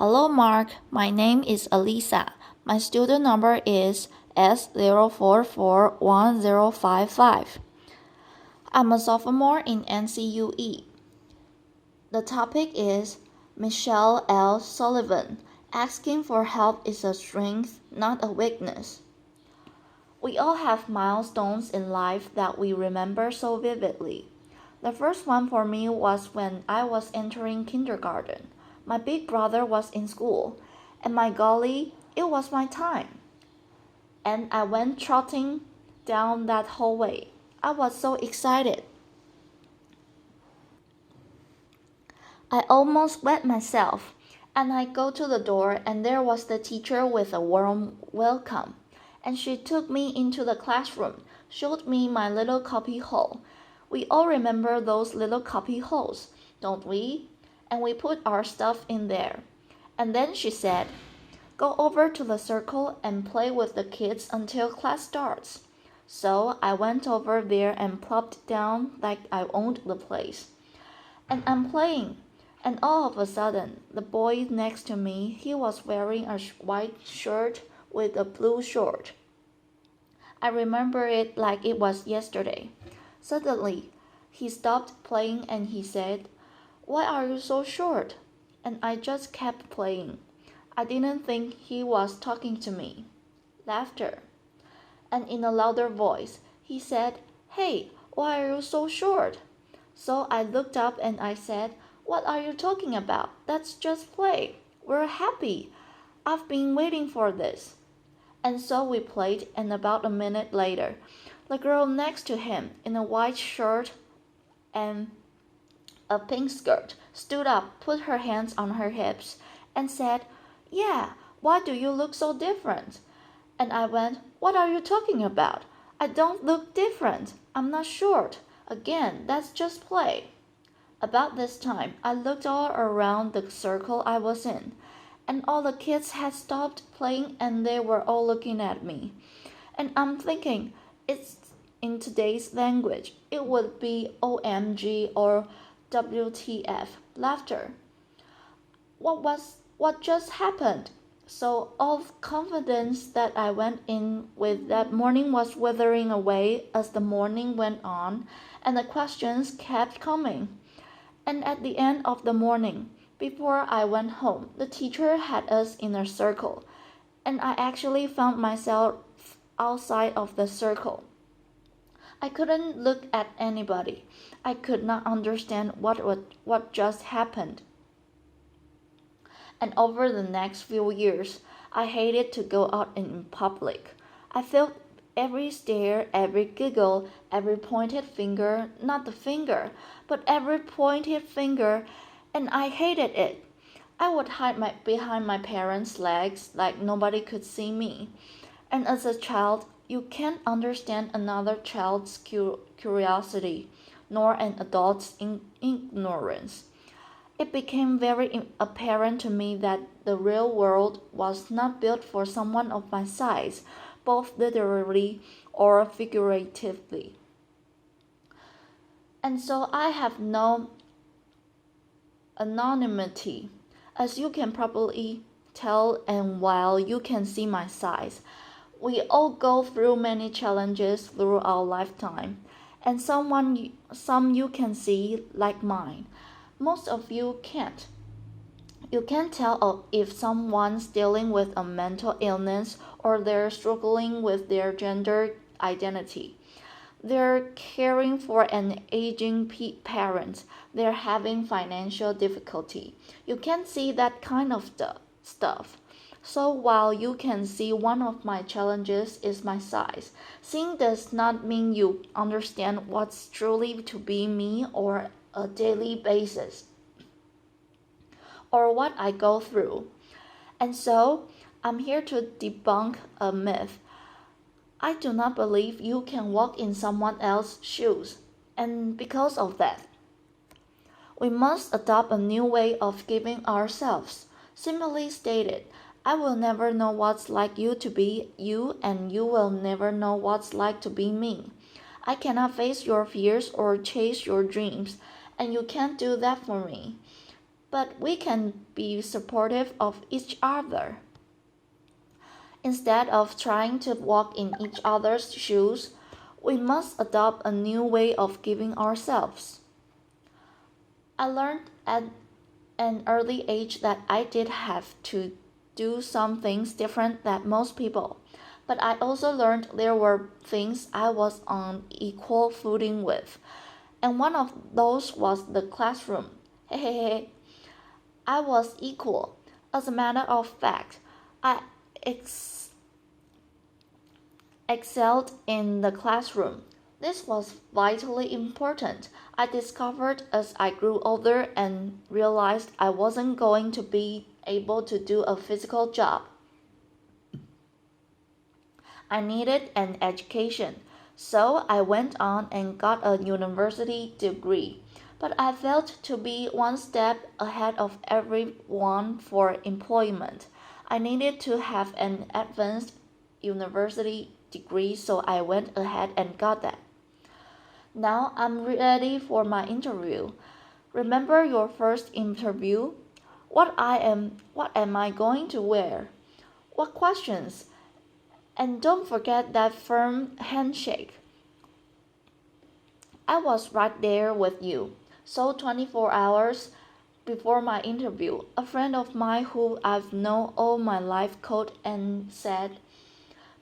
Hello, Mark. My name is Elisa. My student number is S0441055. I'm a sophomore in NCUE. The topic is Michelle L. Sullivan. Asking for help is a strength, not a weakness. We all have milestones in life that we remember so vividly. The first one for me was when I was entering kindergarten. My big brother was in school, and my golly, it was my time. And I went trotting down that hallway. I was so excited. I almost wet myself, and I go to the door, and there was the teacher with a warm welcome. And she took me into the classroom, showed me my little copy hole. We all remember those little copy holes, don't we? And we put our stuff in there. And then she said, "Go over to the circle and play with the kids until class starts." So I went over there and plopped down like I owned the place. And I'm playing. And all of a sudden, the boy next to me, he was wearing a white shirt with a blue short. I remember it like it was yesterday. Suddenly, he stopped playing and he said, "Why are you so short?" And I just kept playing. I didn't think he was talking to me. Laughter. And in a louder voice, he said, "Hey, why are you so short?" So I looked up and I said, "What are you talking about? That's just play. We're happy. I've been waiting for this." And so we played, and about a minute later, the girl next to him in a white shirt and a pink skirt stood up, put her hands on her hips, and said, "Yeah, why do you look so different?" And I went, "What are you talking about? I don't look different. I'm not short. Again, that's just play." About this time, I looked all around the circle I was in, and all the kids had stopped playing and they were all looking at me. And I'm thinking, it's in today's language, it would be OMG or WTF, laughter. What just happened? So all confidence that I went in with that morning was withering away as the morning went on, and the questions kept coming. And at the end of the morning, before I went home, the teacher had us in a circle, and I actually found myself outside of the circle. I couldn't look at anybody. I could not understand what just happened. And over the next few years, I hated to go out in public. I felt every stare, every giggle, every pointed finger, not the finger, but every pointed finger, and I hated it. I would hide behind my parents' legs like nobody could see me. And as a child, you can't understand another child's curiosity, nor an adult's ignorance. It became very apparent to me that the real world was not built for someone of my size, both literally or figuratively. And so I have no anonymity, as you can probably tell, and while you can see my size, we all go through many challenges through our lifetime, and some you can see like mine. Most of you can't. You can't tell if someone's dealing with a mental illness or they're struggling with their gender identity. They're caring for an aging parent. They're having financial difficulty. You can't see that kind of stuff. So while you can see one of my challenges is my size, seeing does not mean you understand what's truly to be me or a daily basis, or what I go through. And so, I'm here to debunk a myth. I do not believe you can walk in someone else's shoes, and because of that, we must adopt a new way of giving ourselves. Simply stated, I will never know what's like you to be you, and you will never know what's like to be me. I cannot face your fears or chase your dreams, and you can't do that for me. but we can be supportive of each other. Instead of trying to walk in each other's shoes, we must adopt a new way of giving ourselves. I learned at an early age that I did have to do some things different than most people, but I also learned there were things I was on equal footing with, and one of those was the classroom. Hehehe. I was equal. As a matter of fact, I ex- excelled in the classroom. This was vitally important. I discovered as I grew older and realized I wasn't going to be able to do a physical job. I needed an education, so I went on and got a university degree. But I felt to be one step ahead of everyone for employment. I needed to have an advanced university degree, so I went ahead and got that. Now I'm ready for my interview. Remember your first interview? What am I going to wear? What questions? And don't forget that firm handshake. I was right there with you. So 24 hours before my interview, a friend of mine who I've known all my life called and said,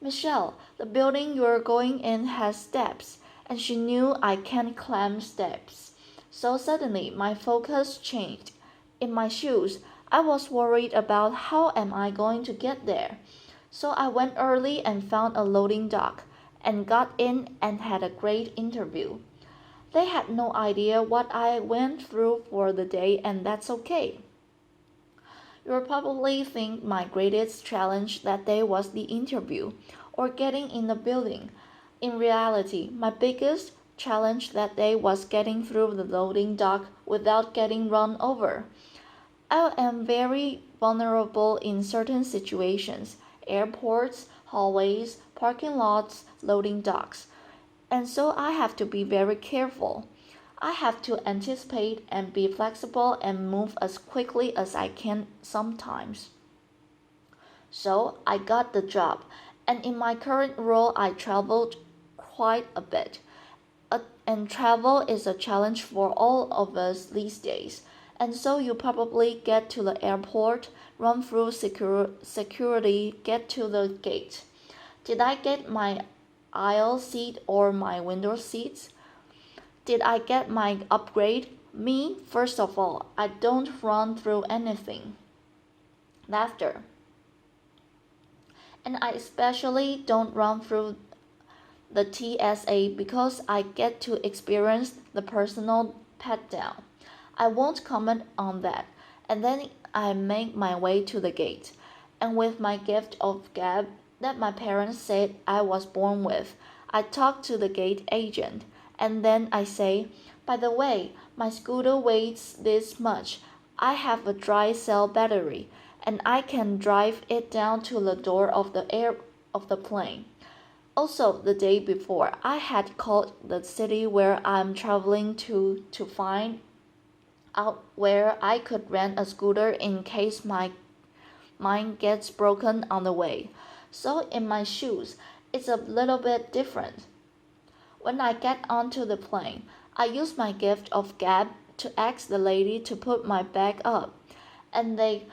Michelle, the building you're going in has steps, and she knew I can't climb steps. So suddenly my focus changed. In my shoes, I was worried about how am I going to get there. So I went early and found a loading dock and got in and had a great interview. They had no idea what I went through for the day, and that's okay. You'll probably think my greatest challenge that day was the interview or getting in the building. In reality, my biggest challenge that day was getting through the loading dock without getting run over. I am very vulnerable in certain situations, airports, hallways, parking lots, loading docks, and so I have to be very careful. I have to anticipate and be flexible and move as quickly as I can sometimes. So I got the job, and in my current role, I traveled quite a bit. And travel is a challenge for all of us these days. And so you probably get to the airport, run through security, get to the gate. Did I get my aisle seat or my window seats? Did I get my upgrade? Me, first of all, I don't run through anything. Laughter. And I especially don't run through the TSA because I get to experience the personal pat down. I won't comment on that. And then I make my way to the gate. And with my gift of gab that my parents said I was born with, I talk to the gate agent. And then I say, by the way, my scooter weighs this much. I have a dry cell battery, and I can drive it down to the door of the plane. Also, the day before, I had called the city where I'm traveling to find out where I could rent a scooter in case mine gets broken on the way. So in my shoes, it's a little bit different. When I get onto the plane, I use my gift of gab to ask the lady to put my bag up, and they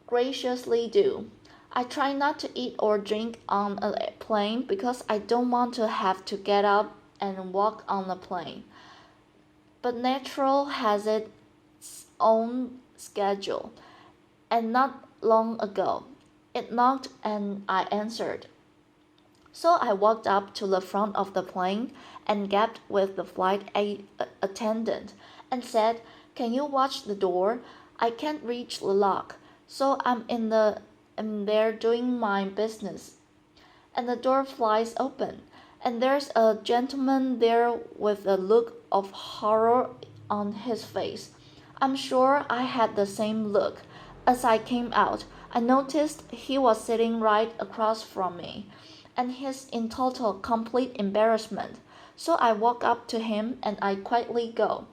graciously do. I try not to eat or drink on a plane because I don't want to have to get up and walk on the plane. But natural has its own schedule, and not long ago, it knocked and I answered. So I walked up to the front of the plane and gabbed with the flight attendant and said, can you watch the door? I can't reach the lock. So I'm there doing my business. And the door flies open, and there's a gentleman there with a look of horror on his face. I'm sure I had the same look. As I came out, I noticed he was sitting right across from me, and he's in total complete embarrassment. So I walk up to him and I quietly go,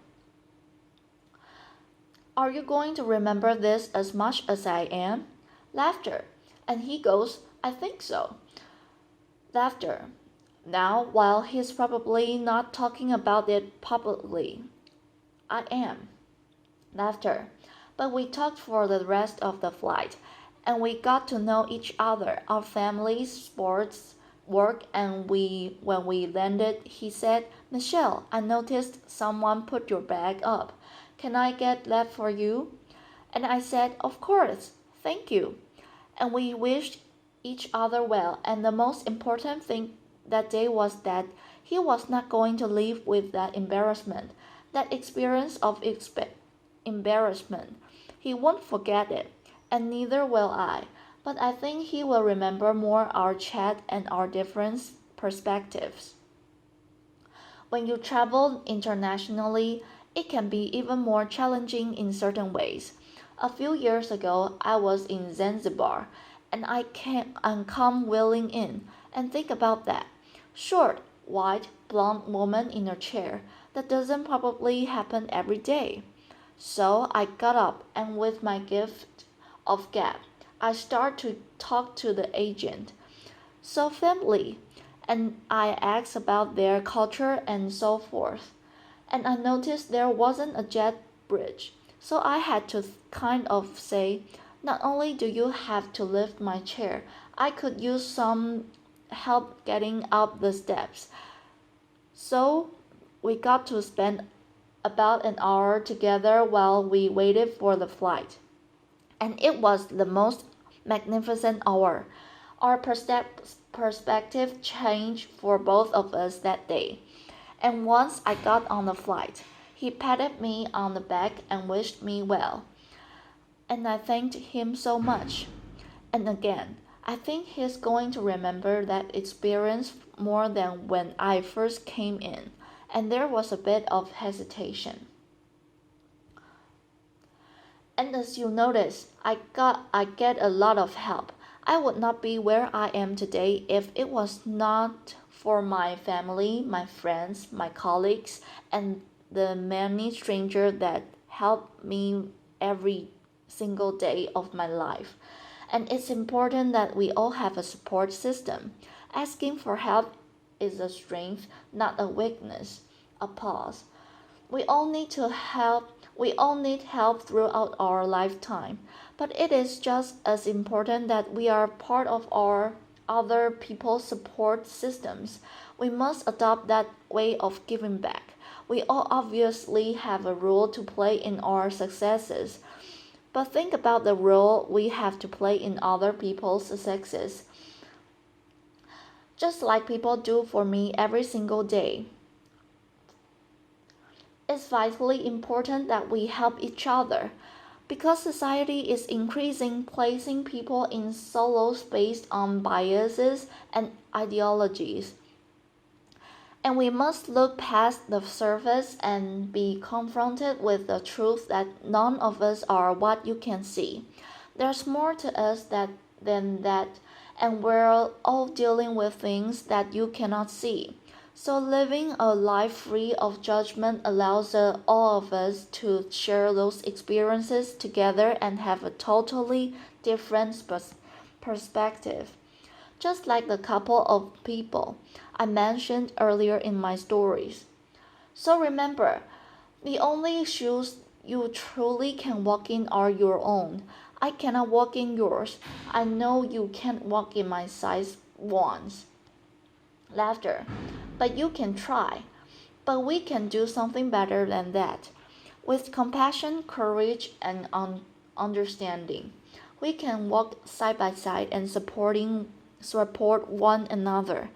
Are you going to remember this as much as I am? Laughter. And he goes, I think so. Laughter. Now, while he's probably not talking about it publicly, I am. Laughter. But we talked for the rest of the flight, and we got to know each other, our families, sports, work, and when we landed, he said, Michelle, I noticed someone put your bag up. Can I get that for you? And I said, of course, thank you. And we wished each other well, and the most important thing that day was that he was not going to leave with that embarrassment, that experience of embarrassment. He won't forget it, and neither will I, but I think he will remember more our chat and our different perspectives. When you travel internationally, it can be even more challenging in certain ways. A few years ago, I was in Zanzibar, and I come wheeling in, and think about that. Short, white, blonde woman in a chair. That doesn't probably happen every day. So I got up, and with my gift of gab, I start to talk to the agent. So friendly, and I asked about their culture and so forth. And I noticed there wasn't a jet bridge, so I had to kind of say, not only do you have to lift my chair, I could use some help getting up the steps. So we got to spend about an hour together while we waited for the flight. And it was the most magnificent hour. Our perspective changed for both of us that day. And once I got on the flight, he patted me on the back and wished me well. And I thanked him so much. And again, I think he's going to remember that experience more than when I first came in, and there was a bit of hesitation. And as you notice, I get a lot of help. I would not be where I am today if it was not for my family, my friends, my colleagues, and the many strangers that help me every single day of my life. And it's important that we all have a support system. Asking for help is a strength, not a weakness. A pause. We all need to help. We all need help throughout our lifetime, but it is just as important that we are part of our other people's support systems. We must adopt that way of giving back. We all obviously have a role to play in our successes, but think about the role we have to play in other people's successes, just like people do for me every single day. It's vitally important that we help each other because society is increasing placing people in silos based on biases and ideologies. And we must look past the surface and be confronted with the truth that none of us are what you can see. There's more to us than that, and we're all dealing with things that you cannot see. So, living a life free of judgment allows all of us to share those experiences together and have a totally different perspective. Just like the couple of people I mentioned earlier in my stories. So, remember, the only shoes you truly can walk in are your own. I cannot walk in yours. I know you can't walk in my size ones. Laughter. But you can try. But we can do something better than that. With compassion, courage, and understanding, we can walk side by side and support one another.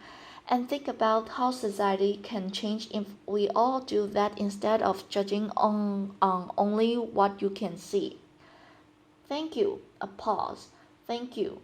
And think about how society can change if we all do that instead of judging on only what you can see. Thank you. A pause. Thank you.